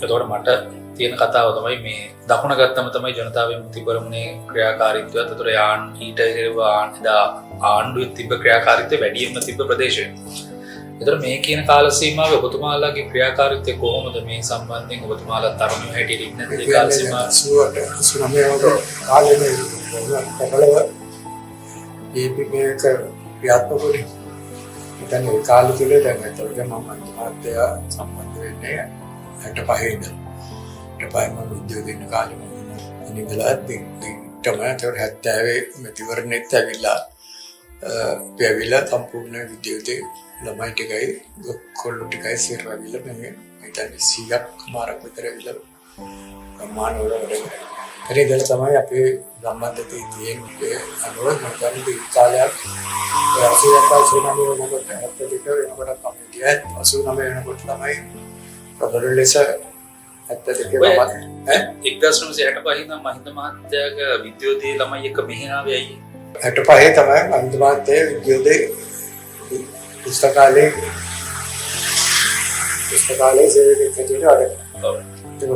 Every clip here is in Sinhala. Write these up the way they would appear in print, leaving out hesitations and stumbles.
එතකොට මට තියෙන කතාව තමයි මේ දකුණ ගත්තම තමයි ජනතා විමුක්ති පෙරමුණේ ක්‍රියාකාරීත්වය. එතකොට ඊට ආණ්ඩුවේ තිබ්බ ක්‍රියාකාරීත්වය වැඩියෙන්ම තිබ්බ ප්‍රදේශය. එතකොට මේ කියන කාල සීමාවේ ඔබතුමාලාගේ ක්‍රියාකාරීත්වය කොහොමද මේ සම්බන්ධයෙන් ඔබතුමාලා තරුණයෝ හැටියට ඉන්න ඒ කාල සීමාව 89 කාලේ ප්‍රබලව මේක ක්‍රියාත්මක වුණේ. ඉතින් ඒ කාලෙ තුල දැන් එතකොට මම මාත්‍ය සම්බන්ධ වෙන්නේ 65 ඉඳලා. 65 මම විද්‍යාව දෙන්න කාලෙම ඉඳලා තමයි 70 මැතිවරණෙත් ඇවිල්ලා පැවිලා සම්පූර්ණ විද්‍යාවේ ළමයි ටිකයි කොල්ලෝ ටිකයි සිරවවිලා මේ හිතන්නේ 100ක් මාරක් විතර ඇවිල්ලා ගම්මාන වල වැඩ කරේ. ඒකල තමයි අපේ සම්බන්ධතේ තියෙන්නේ අනුව මම කියන්නේ කාලයක් 89 වෙනකොට 72 වෙනකොට තමයි ගියා 89 වෙනකොට තමයි ප්‍රබල ලෙස 72 තමයි 1965 ඉඳන් මහින්ද මහත්තයාගේ විද්‍යෝදේ ළමයි එක මෙහෙනාවේ අයියේ 65 තමයි මහින්ද මහත්තයා විද්‍යෝදේ पुस्तकालय सेवे के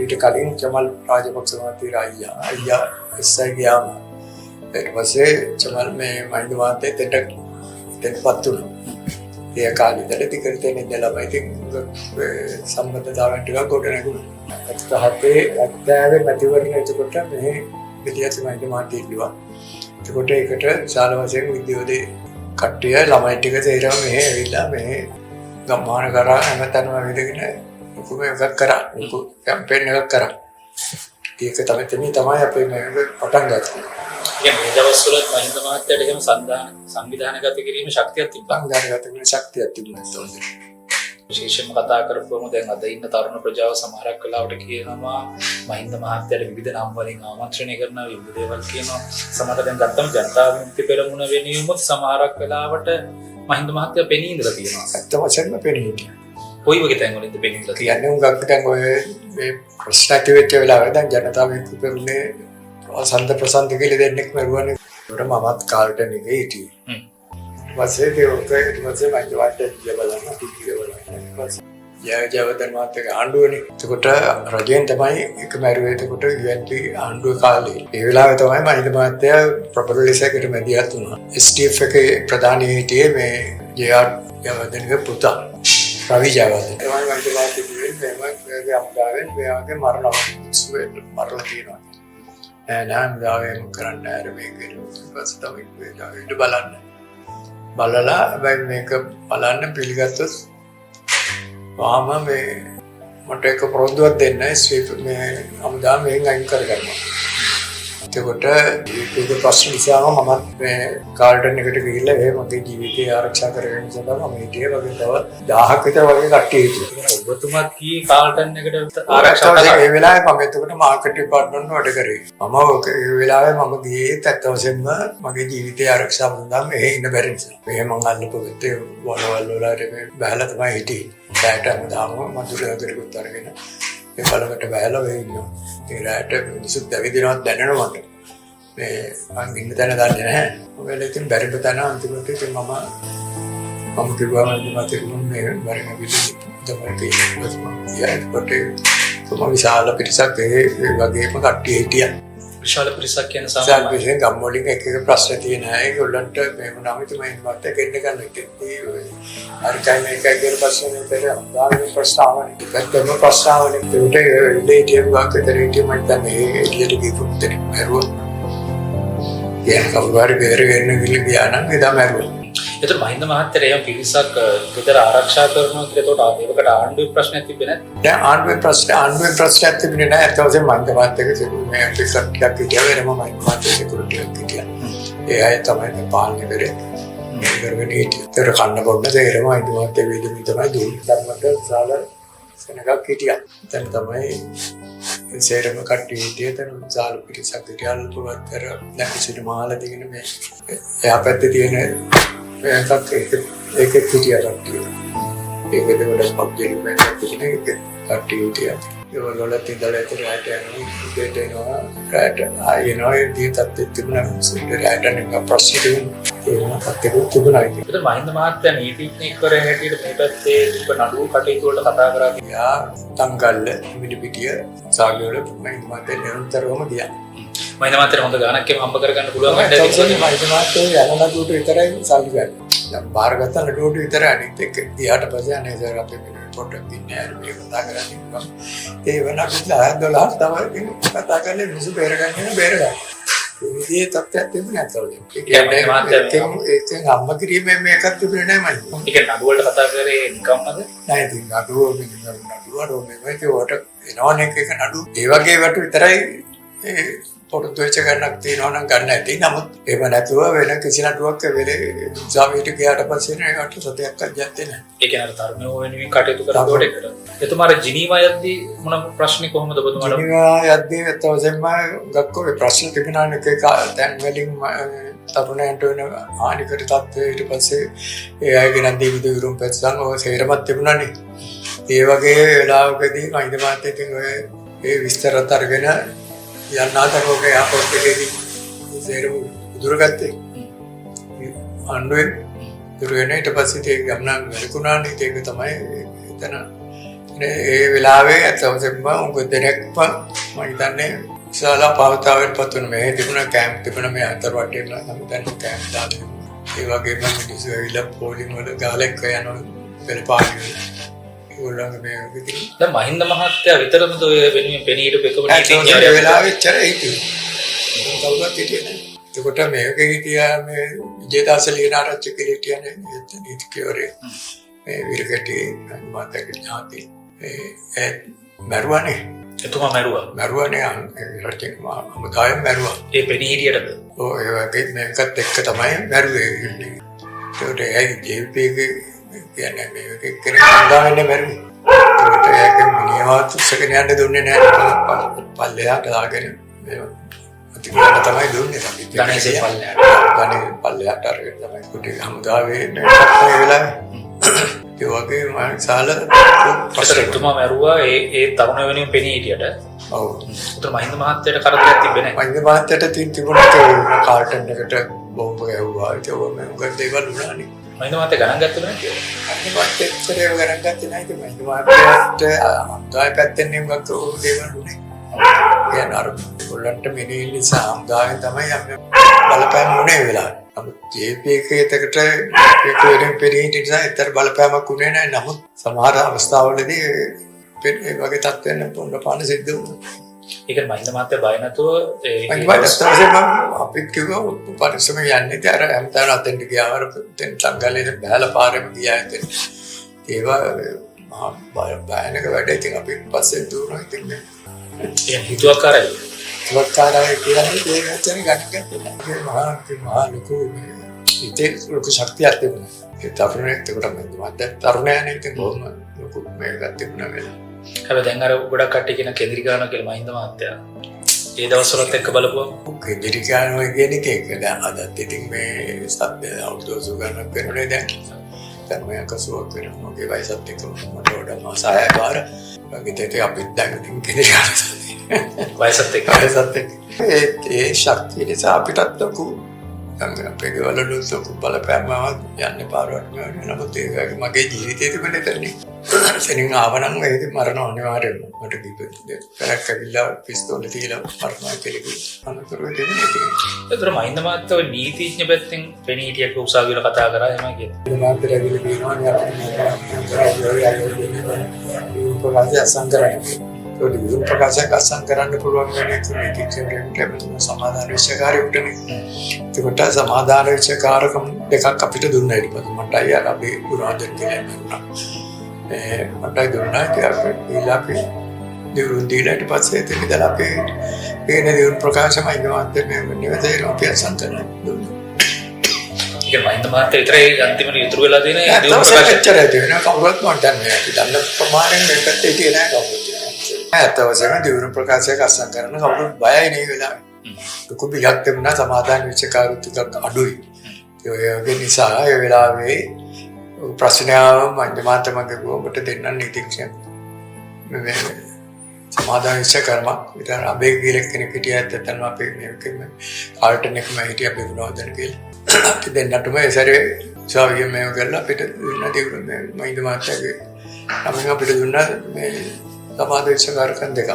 ඊට කලින් චමල් රාජපක්ෂ මහත්තයා අයියා එස්සයි ගියා. ඊට පස්සේ චමල් මේ මහින්ද මහත්තයා දෙන්නපත් වුණා. ඒ කාලෙදලා ටිකට් දෙන්න ළමයි ඉතින් සම්බන්ධතාවයන් ටිකක් ගොඩ නැගුණා. 77 මැතිවරණ එතකොට මේ විද්‍යාර්ථි මහින්ද මහත්තයා ඉල්ලුවා. එතකොට ඒකට ශාල වශයෙන් විද්‍යෝදේ කට්ටිය ළමයි ටික තේරෙම මෙහෙ ඇවිල්ලා මෙහෙ ගම්මාන කරා හැමතැනම විදගෙන ලොකු එකක් කරා. ලොකු කැම්පේන් එකක් කරා. ඒක තමයි අපේ මේක පටන් ගත්තේ. මේ දවස්වල මහින්ද මහත්තයාට එහෙම සංවිධානගත කිරීම ශක්තියක් තිබ්බා. සංවිධානගත කිරීම ශක්තියක් තිබුණා. විශේෂයෙන්ම කතා කරපුවම දැන් අද ඉන්න තරුණ ප්‍රජාව සමහරක් වෙලාවට කියනවා මහින්ද මහත්තයාට විවිධ නම් වලින් ආමන්ත්‍රණය කරනවා විවිධ දේවල් කියනවා. සමහර දැන් ගත්තම ජනතා විමුක්ති පෙරමුණ වෙනුවෙන් සමහරක් වෙලාවට මහින්ද මහත්තයා පෙනී ඉඳලා තියෙනවා. ඇත්ත වශයෙන්ම පෙනී හිටියා. කොයි වගේ තැන් වලින්ද පෙනී ඉඳලා කියන්නේ උගක් දැන් ඔය මේ ප්‍රශ්න වෙච්ච වෙලාවට දැන් ජනතා විමුක්ති පෙරමුණේ ප්‍රසන්ත කියලා දෙන්නෙක් මරුවනේ. ඒකට මමත් කාල්ට නෙවෙයි හිටියේ. වසේ ඒක වසේ මම වාට බලන්න පිටිය බලන්න. ජයවර්ධන මහත්තයාගේ ආණ්ඩුවනේ. එතකොට රජයෙන් තමයි එක මැරුවේ. එතකොට UNP ආණ්ඩුවේ කාලේ. ඒ වෙලාවේ තමයි මහින්ද මහත්තයා ප්‍රබල ලෙසකට මැදිහත් වුණා. STF එකේ ප්‍රධානී හිටියේ මේ ජේ.ආර්. ජයවර්ධනගේ පුතා. රවි ජයවර්ධන. තමයි මහින්ද මහත්තයා කියන්නේ මේගේ අම්මාවෙන් මෙයාගේ මරලා තියෙනවා. නෑ ගාවෙන් කරන්න ආර මේක ඊපස්සේ තමයි ඊට බලන්න. බලලා හැබැයි මේක බලන්න පිළිගත්තොත් වාම මේ මට එක පොරොන්දුවක් දෙන්න මේ අමුදා මේෙන් අයින් කරගන්නවා. එතකොට ඒක ප්‍රශ්න නිසාම මම මේ කාල්ටන් එකට ගිහිල්ලා ඒ මගේ ජීවිතය ආරක්ෂා කරගෙන ඉඳලා මම හිටියේ වගේ තව 1000ක් විතර වගේ කට්ටිය හිටියා. ඔබතුමාත් කී කාල්ටන් එකට ආරක්ෂා කරලා ඒ වෙලාවේ මම එතකොට මාකට් ඩිපාර්ට්මන්ට් වැඩ කරේ. මම ඒ වෙලාවේ මම ගියේ ඇත්ත වශයෙන්ම මගේ ජීවිතය ආරක්ෂා කරනවා මෙහෙ ඉන්න බැරි නිසා. මෙහෙ මම අල්ලපු ගත්තේ වලවල් වල බහලා තමයි හිටියේ. රැට හැමදාම මధుරයකට අරගෙන ඒ බලකට බහලා වෙ ඉන්නවා. ඒ රැට මිනිස්සුත් ඇවිදිනවත් දැනෙනවා මට. මේ මම ඉන්න තැන දන්නේ නැහැ. ඔයලා ඉතින් බැරිම තැන අන්තිමට ඉතින් මම කිව්වා මම තිරුන්නේ බැරිම පිළිතුරු තමයි කියන්නේ. විශාල පිරිසක් ඒ වගේම කට්ටිය හිටියා. විශාල පිරිසක් කියන සාමාන්‍යයෙන් ගම්වලින් එක ප්‍රශ්න තියෙන අය ඒගොල්ලන්ට මේ වුණාම තමයි මට ගෙන්න ගන්න ඉතින් අර ටයිම් එකයි කියන ප්‍රශ්නේ පෙර ආවනේ ප්‍රශ්නාවනේ. ඒකටම ප්‍රශ්නාවනේ ඒකට ඉලීටියම් වාක්‍යතරේටි මට තමයි එළියට ගිහුත් දෙන්න මරුවා. ඒක කවුරුහරි බේරගෙන ගියා නම් ඒ තමයි මරුවා. ඒතර මහින්ද මහත්තයා එහෙම පිරිසක් විතර ආරක්ෂා කරනවා කියලා ඒකට ආණ්ඩුවේ ප්‍රශ්නයක් තිබෙන්නේ නැහැ. දැන් ආණ්ඩුවේ ප්‍රශ්නයක් තිබුණේ නැහැ. ඒත් තමයි මහින්ද මහත්තයාගේ මේ පිරිසක් ටිකක් හිටියා වෙනම මහින්ද මහත්තයා සිකියුරිටි එකක් හිටියා. ඒ අය තමයි පාලනය කරේ. මේ කරගෙන හිටියා. ඒතර කන්න බොන්න තේරෙම මහින්ද මහත්තයා වේදෙමි තමයි දුන්නේ. ධර්මයට විශාල සෙනගක් හිටියා. දැන් තමයි සේරම කට්ටිය හිටියේ. දැන් විශාල පිරිසක් හිටියා. අල්පවත්තර නැතිසිට මහල දිගෙන මේ එහා පැත්තේ තියෙන ඒක හිටියා කට්ටිය. ඒකද වඩා පබ්ජෙලි මේක කට්ටිය හිටියා. ඒ වලට ඉඳලා ඒතර රැට යනවා දෙට එනවා රැට ආයෙනවා ඒ දී තත්ත්වෙ තිබුණා රැට නිකන් ප්‍රශ්න ඒකත් ඒක තිබුණා ඉතින්. ඒතර මහින්ද මහත්තයා නීතිඥයෙක්වරයා හැටියට මේ පැත්තේ තිබ්බ නඩුව කටයුතු වලට කතා කරා. යා තංගල්ල මිලිපිටිය සාගවල මහින්ද මහත්තයා නිරන්තරවම ගියා. මහින්ද මහත්තයාට හොඳ ගාණක් එම හම්බ කරගන්න පුළුවන් මහින්ද වැඩ මහත්තයා යන නඩුවට විතරයි සල්ලි ගන්න. දැන් බාරගත්ත නඩුවට විතරයි අනිත් එක ගියාට පස්සේ අනේ සර් අපේ පොට්ටක් දින්නේ ආර මේ කතා කරන්නේ. ඒ වෙනකොට 10 12 තමයි කතා කරන්නේ මිනිස්සු බේරගන්න බේරගන්න. ඒ තත්ත්වයක් තිබුණේ නැතවලු. ඒකෙන් අම්ම කිරීමේ මේකක් තිබුණේ නැහැ මම. ඒක නඩුව වලට කතා කරේ නිකම්මද? නෑ ඉතින් නඩුව මේක එනවනේ එක නඩු. ඒ වගේ වට විතරයි පොරොත්තු වෙච්ච ගන්නක් තියෙනවා නම් ගන්න ඇති. නමුත් ඒව නැතුව වෙන කිසි නඩුවක් වෙලේ උසාවියට ගියාට පස්සේ ඒකට සතයක් අජ්ජත්තේ නැහැ. ඒ කියන්නේ අර තරුණයෝ වෙනුවෙන් කටයුතු කරනකොට ඒකට. එතුමාර ජිනීවා යද්දී මොන ප්‍රශ්නේ කොහොමද ඔබතුමාට? ජිනීවා යද්දී තවසෙම ගක්කෝ ප්‍රශ්න තිබුණානේ ඒක දැන් වලින් තරුණයන්ට වෙන හානිකර තත්ත්වය ඊට පස්සේ ඒ අයගේ නන්දී විදුරුම් පැත්තෙන් ඔය සේරමත් තිබුණානේ. ඒ වගේ වෙලාවකදී මහින්ද මහත්තයා ඉතින් ඔය ඒ විස්තරත් අරගෙන යන්නාතරෝගේ යාපෝට් එකේදී සේරම දුරගත්තේ. අන්ඩුවෙන් දුරගෙන ඊට පස්සේ ඒ ගමන වැළකුණානේ. ඒක තමයි එතන ඒ වෙලාවේ අතවසෙම උග දෙනෙක්ම මම හිතන්නේ විශාල පාවතාවකට පත් වෙන මේ තිබුණ කැම්ප් තිබුණ මේ අතර වටේම නම් දැන් කැම්ප් දාලා ඒ වගේම මිනිස්සු ඇවිල්ලා පොලිං වල ගාලෙක් යනවා පෙළපාණි ඒගොල්ලන්ගේ මේ විදිහ. දැන් මහින්ද මහත්තයා විතරමද ඔය වෙනුවෙන් පෙනී හිටපු එකම නීතිඥයා ඒ වෙලාවේ ඉච්චර හිටියේ. කවුරුත් හිටියේ නැහැ. ඒකට මේකේ හිටියා මේ විජේදාස ලියනාරච්චි කියලා හිටියනේ නීතිඥවරේ. මේ විරකටි මහත්තයාගේ ඥාති ඒ මරුවානේ. එතුමා මරුවානේ රටේ අමුදායෙන් මරුවා. ඒ පෙනී හිටියටද? ඔව් ඒ වගේ මේකත් එක්ක තමයි මරුවේ ඉන්නේ. ඒකට ඒ ජීවිතේ කියන්නේ මේක කෙනෙක් හංගාවෙන්නේ මරුවේ. ඒකට ඒක මිනිහවත් උස්සගෙන යන්න දුන්නේ නැහැ. පල්ලෙහාට දාගෙන අතිගාන තමයි දුන්නේ. ගණේශේ පල්ලෙහාට අරගෙන තමයි කුටි හමුදාවේ ඉන්නේ ඒ වෙලාවේ. ඒ වගේ මානසාල එතුමා මරුවා ඒ තරුණ වෙනුවෙන් පෙනී හිටියට. ඔව්. උතර මහින්ද මහත්තයාට කරදරයක් තිබ්බේ නැහැ. මහින්ද මහත්තයාට තිබුණා කාල්ටන් එකට බෝම්බ ගැහුවා. ඒක මොකද දේවල් වුණානේ. මහින්ද මහත්තයා ගණන් ගත්තේ නැහැ කියලා. මහින්ද මහත්තයා ගණන් ගත්තේ නැහැ. ඒක මහින්ද මහත්තයාට අම්දාය පැත්තෙන් නෙමෙයි දේවල් වුණේ. කියන්නේ අර ගොල්ලන්ට මෙනෙහි නිසා අම්දායෙන් තමයි අපි බලපෑම වුණේ වෙලාවේ. නමුත් ජේපීකේතකට ඒක වෙනින් පෙරේ නිසා ඒතර බලපෑමක් වුණේ නැහැ. නමුත් සමහර අවස්ථාවලදී ඒ වගේ තත්ත්වයන් පොන්න පාන සිද්ධ වුණා. ඒක මහින්ද මහත්තයා බය නැතුව අපි කිව්වා පරිස්සම යන්නේ අර හැමතැන අතෙන්ට ගියා අර තෙන් සංගලේ බහැලා පාරෙම ගියා ඉතින් ඒවා මහා බයනක වැඩ ඉතින් අපි පස්සේ දුවනවා ඉතින් ඒ හිතුවක්කාරයි කියන්නේ ඒක ඇත්තටම ගන්න මහා ලොකු ඉතින් ලොකු ශක්තියක් තිබුණා. ඒ තරුණයෙක් ඒකට මම තරුණයනේ ඉතින් කොහොම ලොකු මේකක් තිබුණා වෙලා. හැබැයි දැන් අර ගොඩක් කට්ටිය කියන කෙදිරි ගානවා කියලා මහින්ද මහත්තයා. ඒ දවස්වලත් එක්ක බලපුවම කෙදිරි ගානවා කියන එක දැන් අදත් ඉතින් මේ සත්‍ය අවුරුදු ගණනක් වෙනනේ දැන්. දැන් මම කසුවක් වෙනවා. මගේ වයසත් එක්ක මට වඩා මාස 6 පාර. වගේ අපිත් දැන් ඉතින් කෙදිරි ගන්නවා. වයසත් එක්ක ඒ ශක්තිය නිසා අපිටත් ලොකු අපේ ගෙවල් වල ලොකු බලපෑමක් යන්නේ පාරවල් නමුත් ඒක මගේ ජීවිතේ තිබෙන දෙන්නේ. සෙනින් ආවනම් ඒක මරණ අනිවාර්යයෙන්ම මට දීපේ. කරක් ඇවිල්ලා පිස්තෝලේ තියලා මරනවා කියලා අනතුරු දෙන්නේ නැහැ. ඒතර මහින්ද මහත්තයා නීතිඥ පැත්තෙන් පෙනී හිටියට උසාවිවල කතා කරා එහෙමයි කියන්නේ. මාත්‍රා ඇවිල්ලා කියනවානේ අපි සංකරණය. ඒ ප්‍රකාශයක් අසං කරන්න පුළුවන් වෙන්නේ නීතිඥයෙකුට සමාදාන විශ්කාරයෙකුටනේ. ඒකට සමාදාන විශ්කාරකම් දෙකක් අපිට දුන්නා ඊට පස්සේ මටයි අර අපි ගුණාදෙන් කියලා මටයි දුන්නා කියලා අපි දිරුන් දීලා ඊට පස්සේ ඒක ඉඳලා අපි මේ දිරුන් ප්‍රකාශමයි ගමත් මේ නිවැරදිව අපි අසං කරනවා දුන්නා. ඒක මහින්ද මහත්තයා විතරයි අන්තිමට ඉතුරු වෙලා තියෙන දිරුන් ප්‍රකාශය තියෙනවා කවුරුත් මට නැහැ. අපි දන්න ප්‍රමාණයෙන් මේකට හිටියේ නැහැ කවුරුත්. ඇත්තවසම දියුණු ප්‍රකාශයක් අත්සන් කරන කවුරුත් බයයි නේ වෙලාවේ. ලොකු බියක් තිබුණා සමාදාන විචකාරු ටිකක් අඩුයි. ඒ වගේ නිසා ඒ වෙලාවේ ප්‍රශ්නාව මන්දමාතමගේ ගොබට දෙන්න නීතිඥ මේ සමාදාන විචකාරම විතර අබේ ගිලක් කෙනෙක් හිටියා ඇත්තටම අපේ මේකෙම කාල්ටන් එකම හිටියා අපි විනෝදන කියලා. දෙන්නටම ඒ සැරේ උසාවියෙන් මේව කරලා අපිට දුන්නා දෙවුරු මේ මහින්ද මහත්තයාගේ නමින් අපිට දුන්නා මේ සමාදේශකාරකම් දෙකක්.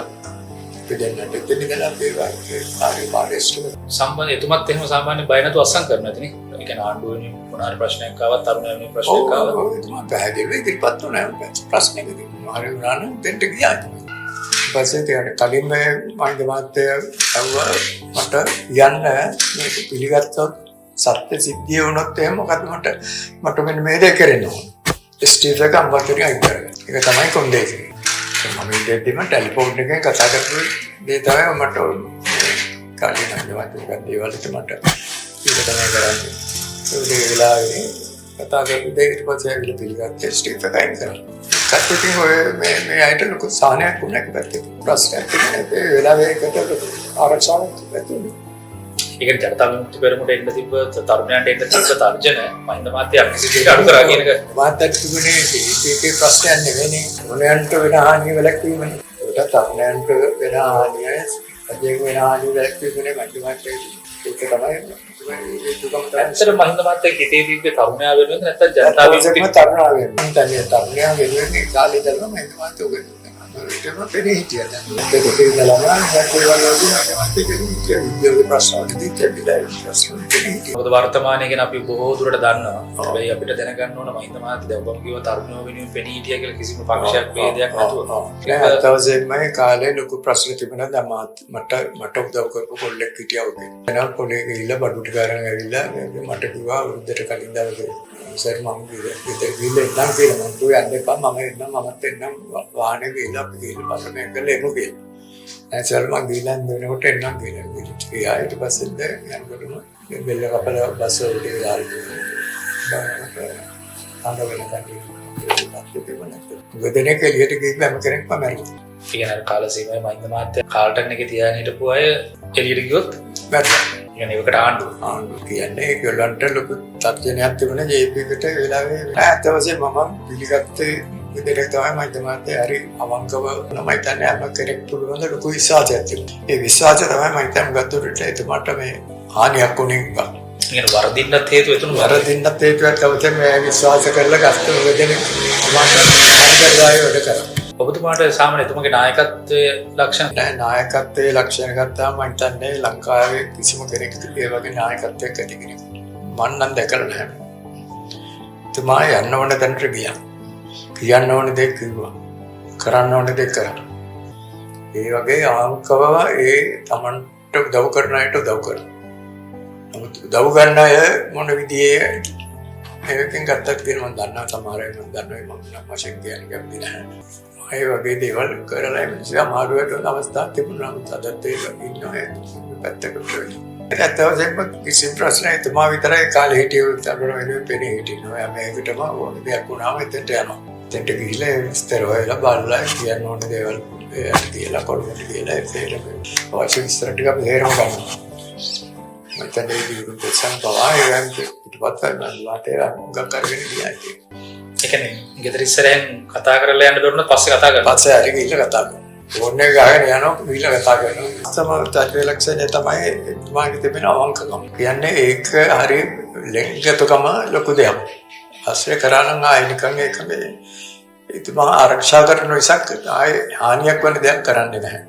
අපි දෙන්නට එතන ඉඳලා අපි ආරේ පාඩේස්ට් සම්බන්ධ එතුමත් එහෙම සාමාන්‍ය බය නැතුව අස්සම් කරනවා ඉතින්. ඒ කියන්නේ ආණ්ඩුවේ මොන හරි ප්‍රශ්නයක් ආවත් තරුණයන්ගේ ප්‍රශ්නයක් ආවත් එතුමා පැහැදිලිව ඉදිරිපත් වුණා ප්‍රශ්නයකදී. හරි වුණා නම් දෙන්න ගියා. පස්සේ තියන්නේ කලින් මේ මහින්ද මහත්තයා ඇහුවා මට යන්න මේක පිළිගත්තොත් සත්‍ය සිද්ධිය වුණොත් එහෙම මොකද මට මෙන්න මේ දේ කරන්න ඕන. ස්ටීෆ් එක අම්බතරේ අයින් කරගන්න. ඒක තමයි කොන්දේ කියන්නේ. මම ඉතින් ටෙලිෆෝන් එකෙන් කතා කරපු දේ තමයි මට කලින් අනිවාර්යයෙන්ම දේවල්ට මට ඒක තමයි කරන්නේ. ඒ වෙලාවේ කතා කරපු දේ ඊට පස්සේ ඇවිල්ලා පිළිගත්තේ ස්ටීෆ් එක අයින් කරා. කට්ටිය ඔය මේ අයිට ලොකු සාහනයක් වුණා කියලා ප්‍රශ්නයක් තිබුණේ ඒ වෙලාවේ ඒකට ආරක්ෂාවක් ලැබුණා. ඒකට ජනතා විමුක්ති පෙරමුණට එන්න තිබ්බ තරුණයන්ට එන්න තිබ්බ තර්ජන මහින්ද මහත්තයා කිසිදෙයකට අඩු කරා කියන එක මාතෘ තිබුණේ ඒකේ ප්‍රශ්නයක් නෙවෙයි. තරුණයන්ට වෙන හානිය වැළැක්වීමනේ. ඒකට තරුණයන්ට වෙන හානිය අධ්‍යයන වෙන හානිය වැළැක්වීමනේ මහින්ද මහත්තයා ඒක තමයි ඇත්තට මහින්ද මහත්තයා හිතේ තිබ්බ තරුණයා වෙනුවෙන් නැත්නම් ජනතා විමුක්ති තරුණයා වෙනුවෙන් තමයි තරුණයා වෙනුවෙන් කාලේ දරන මහින්ද මහත්තයා ඔබ ඒකම පෙරේ හිටියා දැන් ඒක ඉඳලාම මොකද වර්තමානයේ ගැන අපි බොහෝ දුරට දන්නවා. හැබැයි අපිට දැනගන්න ඕන මහින්ද මහත්තයා දැන් ඔබම කිව්ව තරුණයෝ වෙනුවෙන් පෙනී හිටියා කියලා කිසිම පක්ෂයක් ભેදයක් නැතුව. ඒක තමයි කාලේ ලොකු ප්‍රශ්න තිබුණා දැන් මට උදව් කරපු කොල්ලෙක් හිටියා ඔබේ. එනවා කොල්ලෙක් ගිහිල්ලා බඩු ටික අරන් ඇවිල්ලා මට කිව්වා වෘද්ධට කලින් දවසේ සර් මම ගිහිල්ලා ඉන්නම් කියලා මම කිව්වා යන්න එපා මම එන්නම් මමත් එන්නම් වාහනේ ගිහිල්ලා අපි ගිහිල්ලා බලන්න එක්කලා එමු කියලා. සර් මම ගිහිල්ලා දෙනකොට එන්නම් කියලා. ඊට පස්සේ යනකොටම බෙල්ල කපලා බස් වලට ගිහලා ආනවල කන්නේ ගොඩනෙක් එළියට ගිහින් හැම කෙනෙක්ම මැරුණා. කියන කාල සීමාවේ මහින්ද මහත්තයා කාල්ටන් එකේ තියාගෙන හිටපු අය එළියට ගියොත් මැරුණා. يعني ඒකට ආණ්ඩුව කියන්නේ ඒගොල්ලන්ට ලොකු තර්ජනයක් තිබුණා ජේපීකට ඒ වෙලාවේ. ඇත්ත වශයෙන්ම මම පිළිගත්තේ විදිහට තමයි මහින්ද මහත්තයා හරි අවංකව මම හිතන්නේ හැම කෙනෙක් පිළිබඳ ලොකු විශ්වාසයක් තිබුණා. ඒ විශ්වාසය තමයි මම හිතන්නේ ගත්තොත් එතකොට මේ හානියක් වුණේ නැහැ. يعني වරදින්නත් හේතුව එතන වරදින්නත් හේතුවක් තමයි මේ විශ්වාස කරලා ගස්ත වෙදෙන මාතෘකාවයි වැඩ කරා. ඔබතුමාට සාමාන්‍ය එතුමගේ නායකත්වයේ ලක්ෂණ නෑ නායකත්වයේ ලක්ෂණ ගත්තාම මම හිතන්නේ ලංකාවේ කිසිම කෙනෙකුට ඒ වගේ නායකත්වයක් ඇති කෙනෙක් මම නම් දැකලා නැහැ. එතුමා යන්න ඕන තැනට ගියා. කියන්න ඕන දේ කිව්වා. කරන්න ඕන දේ කරා. ඒ වගේ ආංකව ඒ Tamanට උදව් කරන අයට උදව් කරා. නමුත් උදව් ගන්න අය මොන විදිහේ මේකෙන් ගත්තත් කියලා මම දන්නවා සමහර අය මම දන්නවා මම නම් වශයෙන් කියන්නේ කැමති නැහැ. ඒ වගේ දේවල් කරලා ඉතින් අමාරුවට අවස්ථා තිබුණා නම් අදත් ඒක ඉන්නවා පැත්තකට වෙලා. ඒත් අවශ්‍යම කිසිම ප්‍රශ්නයක් තුමා විතරයි කාලේ හිටියු තරුණ වෙනුවෙන් පෙනී හිටිනවා. මේකටම ඕන දෙයක් වුණාම එතනට යනවා. එතනට ගිහිල්ලා විස්තර හොයලා බලලා කියන්න ඕන දේවල් එයාට කියලා කොල්ලට කියලා ඒක අවශ්‍ය විස්තර ටික අපි හේරම ගන්නවා. මම තේ විරුද්ධ සංකල්පය පිටපත් කරනවා වාතේ ගක් කරගෙන ගියා ඉතින්. ඒ කියන්නේ ගෙදර ඉස්සරහෙන් කතා කරලා යන්න බැරුණා පස්සේ කතා කරනවා. පස්සේ හරි ගිහිල්ලා කතා කරනවා. ඕනේ ගහගෙන යනවා ගිහිල්ලා කතා කරනවා. සමහර චරිත ලක්ෂණය තමයි මාගේ තිබෙන අවංකකම. කියන්නේ ඒක හරි ලෙන්ගතකම ලොකු දෙයක්. ආශ්‍රය කරා නම් ආයෙ නිකන් ඒක මේ ඉතින් ආරක්ෂා කරන විසක් ආයෙ හානියක් වෙන දෙයක් කරන්නේ නැහැ.